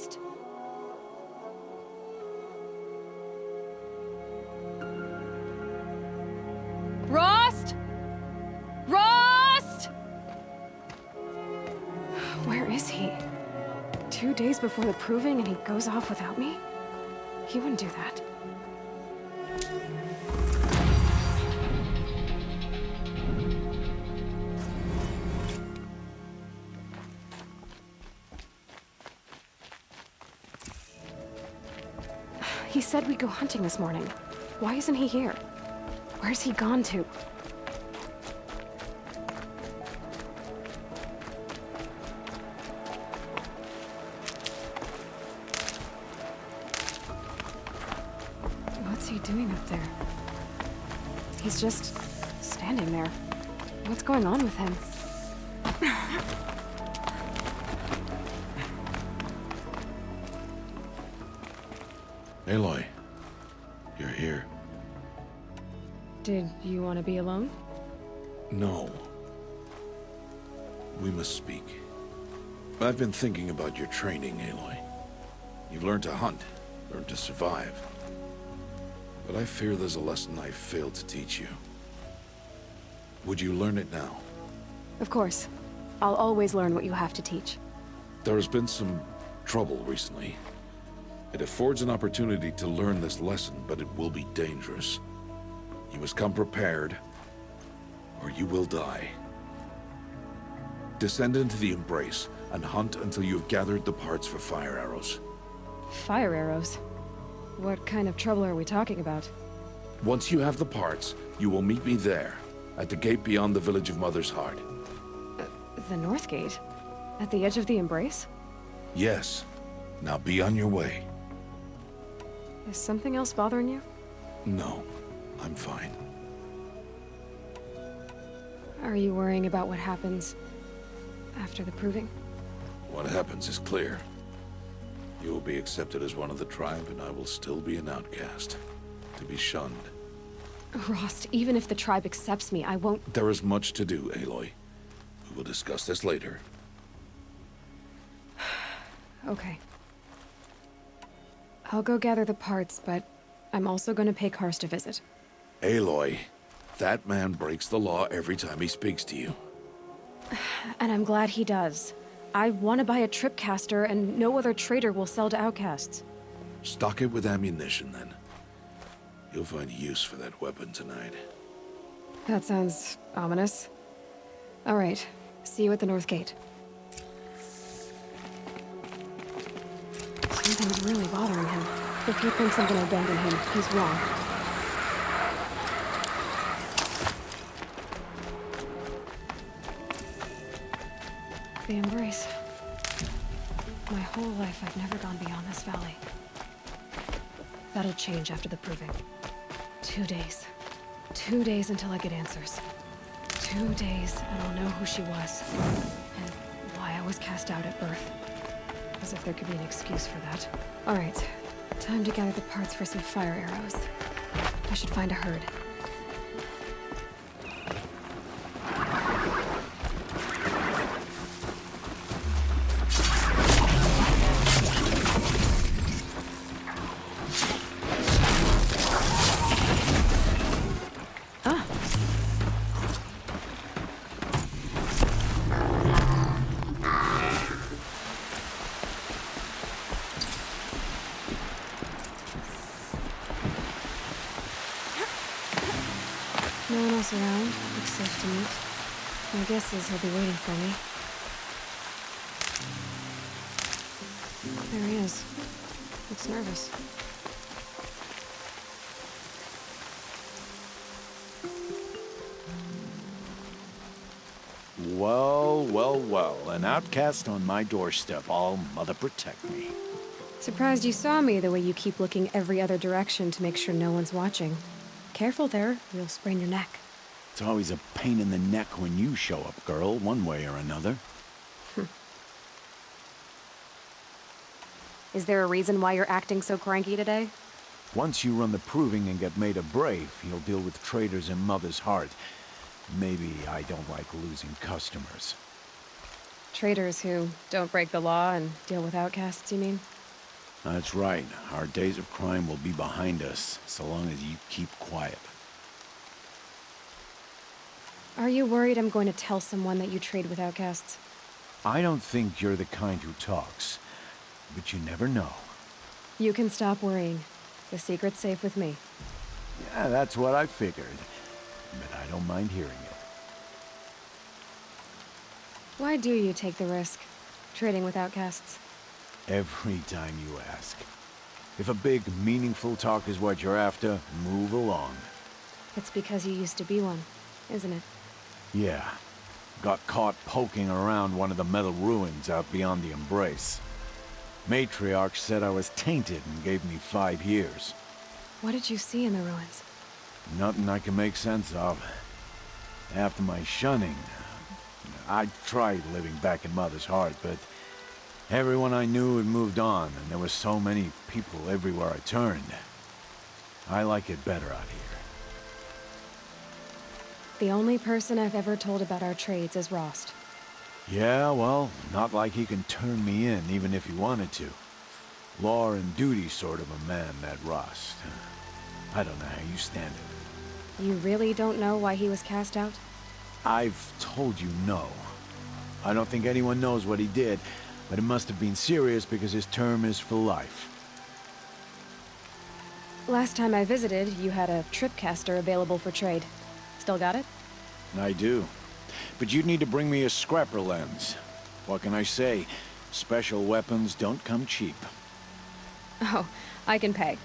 Rost! Rost! Rost! Where is he? 2 days before the proving and he goes off without me? He wouldn't do that. He said we'd go hunting this morning. Why isn't he here? Where's he gone to? What's he doing up there? He's just standing there. What's going on with him? Aloy, you're here. Did you want to be alone? No. We must speak. I've been thinking about your training, Aloy. You've learned to hunt, learned to survive. But I fear there's a lesson I failed to teach you. Would you learn it now? Of course. I'll always learn what you have to teach. There has been some trouble recently. It affords an opportunity to learn this lesson, but it will be dangerous. You must come prepared, or you will die. Descend into the Embrace, and hunt until you have gathered the parts for fire arrows. Fire arrows? What kind of trouble are we talking about? Once you have the parts, you will meet me there, at the gate beyond the village of Mother's Heart. The North Gate? At the edge of the Embrace? Yes. Now be on your way. Is something else bothering you? No, I'm fine. Are you worrying about what happens after the proving? What happens is clear. You will be accepted as one of the tribe, and I will still be an outcast, to be shunned. Rost, even if the tribe accepts me, I won't... There is much to do, Aloy. We will discuss this later. Okay. I'll go gather the parts, but I'm also gonna pay Karst a visit. Aloy, that man breaks the law every time he speaks to you. And I'm glad he does. I want to buy a tripcaster, and no other trader will sell to outcasts. Stock it with ammunition, then. You'll find use for that weapon tonight. That sounds ominous. All right. See you at the North Gate. Something's really bothering him. If he thinks I'm gonna abandon him, he's wrong. The Embrace. My whole life, I've never gone beyond this valley. That'll change after the proving. 2 days. 2 days until I get answers. 2 days, and I'll know who she was. And why I was cast out at birth. As if there could be an excuse for that. All right. Time to gather the parts for some fire arrows. I should find a herd. No one else around. Looks safe to meet. My guess is he'll be waiting for me. There he is. Looks nervous. Well, well, well. An outcast on my doorstep. All mother protect me. Surprised you saw me the way you keep looking every other direction to make sure no one's watching. Careful there, you'll sprain your neck. It's always a pain in the neck when you show up, girl, one way or another. Is there a reason why you're acting so cranky today? Once you run the proving and get made a brave, you'll deal with traitors in Mother's Heart. Maybe I don't like losing customers. Traitors who don't break the law and deal with outcasts, you mean? That's right. Our days of crime will be behind us, so long as you keep quiet. Are you worried I'm going to tell someone that you trade with outcasts? I don't think you're the kind who talks, but you never know. You can stop worrying. The secret's safe with me. Yeah, that's what I figured, but I don't mind hearing it. Why do you take the risk, trading with outcasts? Every time you ask. If a big, meaningful talk is what you're after, move along. It's because you used to be one, isn't it? Yeah. Got caught poking around one of the metal ruins out beyond the Embrace. Matriarch said I was tainted and gave me 5 years. What did you see in the ruins? Nothing I can make sense of. After my shunning, I tried living back in Mother's Heart, but everyone I knew had moved on, and there were so many people everywhere I turned. I like it better out here. The only person I've ever told about our trades is Rost. Yeah, well, not like he can turn me in, even if he wanted to. Law and duty sort of a man, that Rost. I don't know how you stand it. You really don't know why he was cast out? I've told you no. I don't think anyone knows what he did, but it must have been serious because his term is for life. Last time I visited, you had a tripcaster available for trade. Still got it? I do. But you'd need to bring me a scrapper lens. What can I say? Special weapons don't come cheap. Oh, I can pay.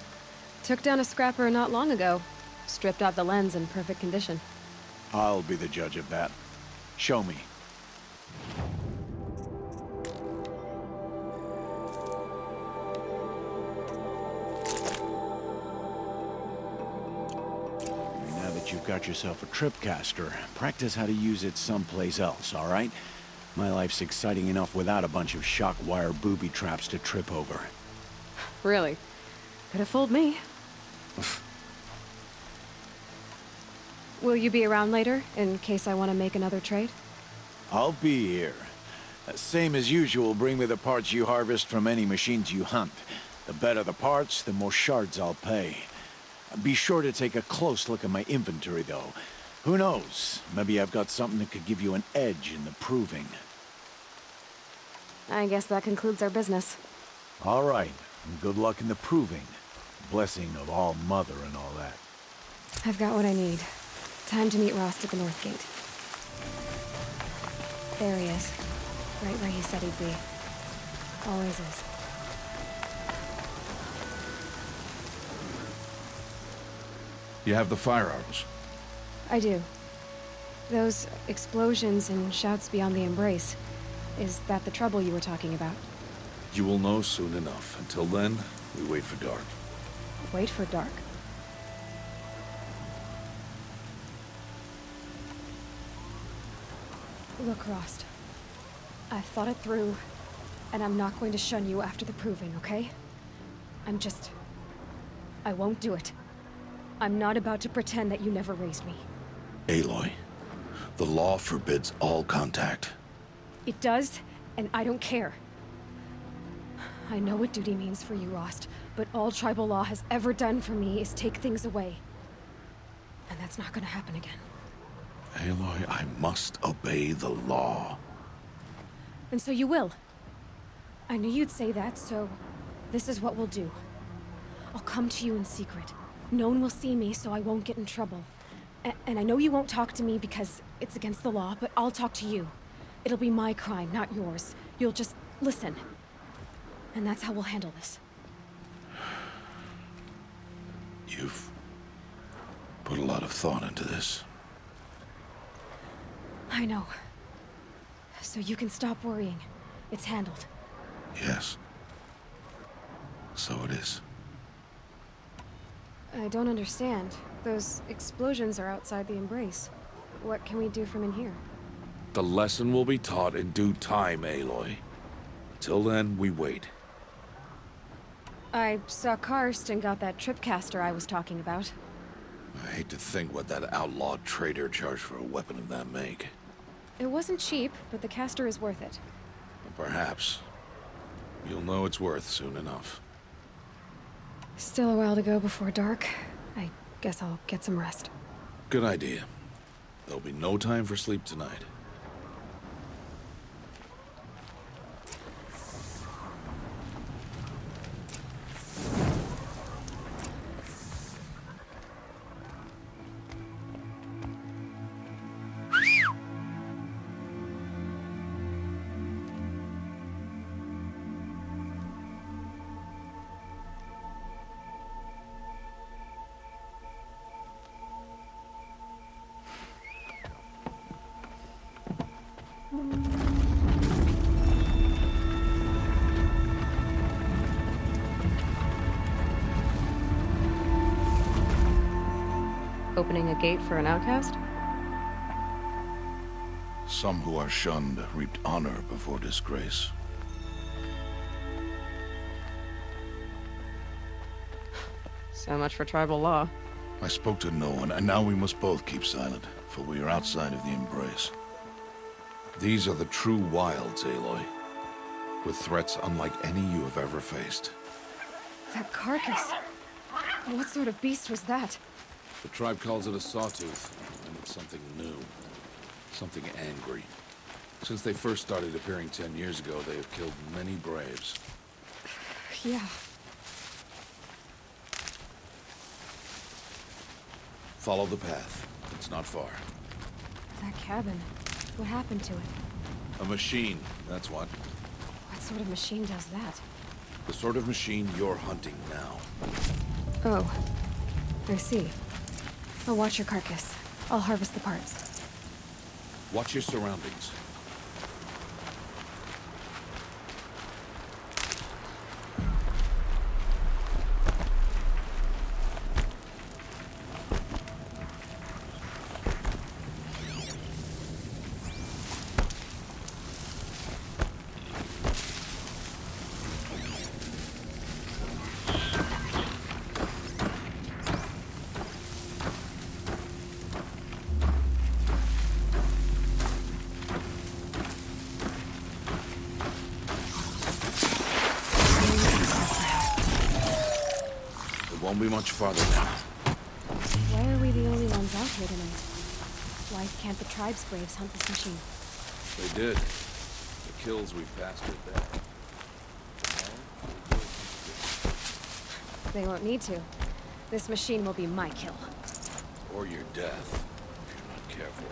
Took down a scrapper not long ago. Stripped out the lens in perfect condition. I'll be the judge of that. Show me. Now that you've got yourself a tripcaster, practice how to use it someplace else, all right? My life's exciting enough without a bunch of shock wire booby traps to trip over. Really? Could have fooled me. Will you be around later, in case I want to make another trade? I'll be here. Same as usual, bring me the parts you harvest from any machines you hunt. The better the parts, the more shards I'll pay. Be sure to take a close look at my inventory, though. Who knows? Maybe I've got something that could give you an edge in the proving. I guess that concludes our business. All right, and good luck in the proving. Blessing of All Mother and all that. I've got what I need. Time to meet Rost at the North Gate. There he is. Right where he said he'd be. Always is. You have the firearms. I do. Those explosions and shouts beyond the Embrace. Is that the trouble you were talking about? You will know soon enough. Until then, we wait for dark. Wait for dark. Look, Rost. I've thought it through, and I'm not going to shun you after the proving, okay? I won't do it. I'm not about to pretend that you never raised me. Aloy, the law forbids all contact. It does, and I don't care. I know what duty means for you, Rost, but all tribal law has ever done for me is take things away. And that's not gonna happen again. Aloy, I must obey the law. And so you will. I knew you'd say that, so this is what we'll do. I'll come to you in secret. No one will see me, so I won't get in trouble. And I know you won't talk to me because it's against the law, but I'll talk to you. It'll be my crime, not yours. You'll just listen. And that's how we'll handle this. You've put a lot of thought into this. I know. So you can stop worrying. It's handled. Yes. So it is. I don't understand. Those explosions are outside the Embrace. What can we do from in here? The lesson will be taught in due time, Aloy. Until then, we wait. I saw Karst and got that tripcaster I was talking about. I hate to think what that outlawed trader charged for a weapon of that make. It wasn't cheap, but the caster is worth it. Perhaps. You'll know it's worth soon enough. Still a while to go before dark. I guess I'll get some rest. Good idea. There'll be no time for sleep tonight. Opening a gate for an outcast? Some who are shunned reaped honor before disgrace. So much for tribal law. I spoke to no one, and now we must both keep silent, for we are outside of the embrace. These are the true wilds, Aloy, with threats unlike any you have ever faced. That carcass. What sort of beast was that? The tribe calls it a sawtooth, and it's something new. Something angry. Since they first started appearing 10 years ago, they have killed many braves. Yeah. Follow the path. It's not far. That cabin. What happened to it? A machine, that's what. What sort of machine does that? The sort of machine you're hunting now. Oh. I see. I'll watch your carcass. I'll harvest the parts. Watch your surroundings. Won't be much farther now. Why are we the only ones out here tonight? Why can't the tribe's braves hunt this machine? They did. The kills we've passed are there. They won't need to. This machine will be my kill. Or your death, if you're not careful.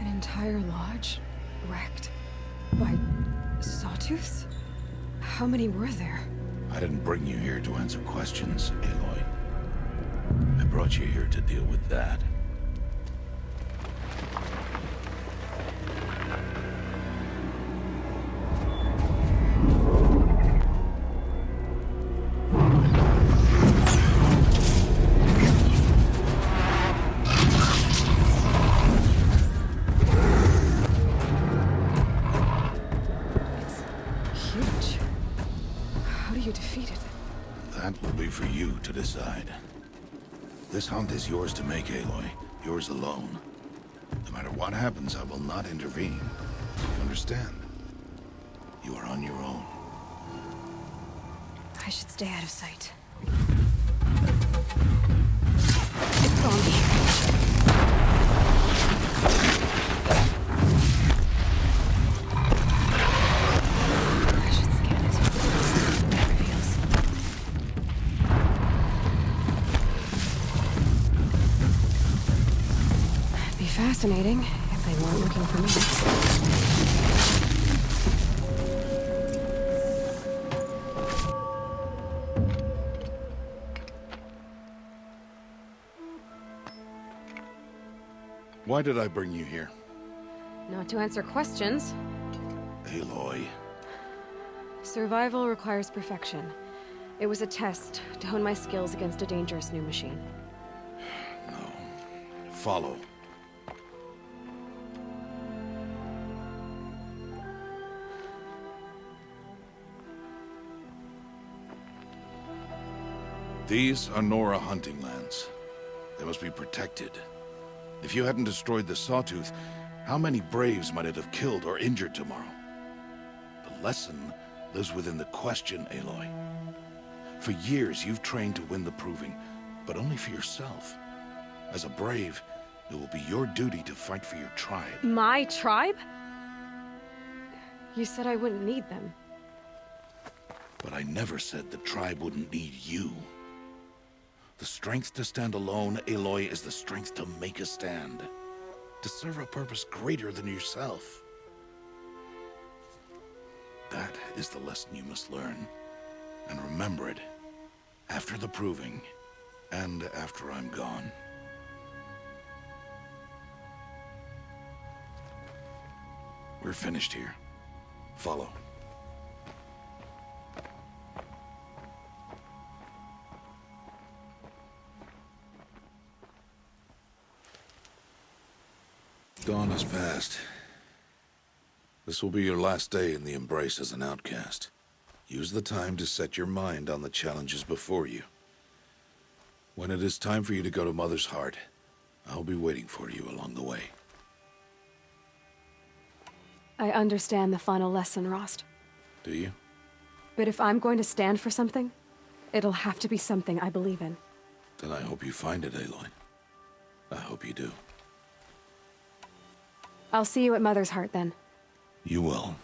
An entire lodge wrecked by sawtooths? How many were there? I didn't bring you here to answer questions, Aloy. I brought you here to deal with that. Huge. How do you defeat it? That will be for you to decide. This hunt is yours to make, Aloy. Yours alone. No matter what happens, I will not intervene. You understand? You are on your own. I should stay out of sight. It's zombie. I should scan it. What it reveals. It'd be fascinating if they weren't looking for me. Why did I bring you here? Not to answer questions. Aloy. Survival requires perfection. It was a test to hone my skills against a dangerous new machine. No. Follow. These are Nora hunting lands. They must be protected. If you hadn't destroyed the Sawtooth, how many Braves might it have killed or injured tomorrow? The lesson lives within the question, Aloy. For years, you've trained to win the Proving, but only for yourself. As a Brave, it will be your duty to fight for your tribe. My tribe? You said I wouldn't need them. But I never said the tribe wouldn't need you. The strength to stand alone, Aloy, is the strength to make a stand. To serve a purpose greater than yourself. That is the lesson you must learn. And remember it. After the Proving. And after I'm gone. We're finished here. Follow. Dawn has passed. This will be your last day in the Embrace as an outcast. Use the time to set your mind on the challenges before you. When it is time for you to go to Mother's Heart, I'll be waiting for you along the way. I understand the final lesson, Rost. Do you? But if I'm going to stand for something, it'll have to be something I believe in. Then I hope you find it, Aloy. I hope you do. I'll see you at Mother's Heart, then. You will.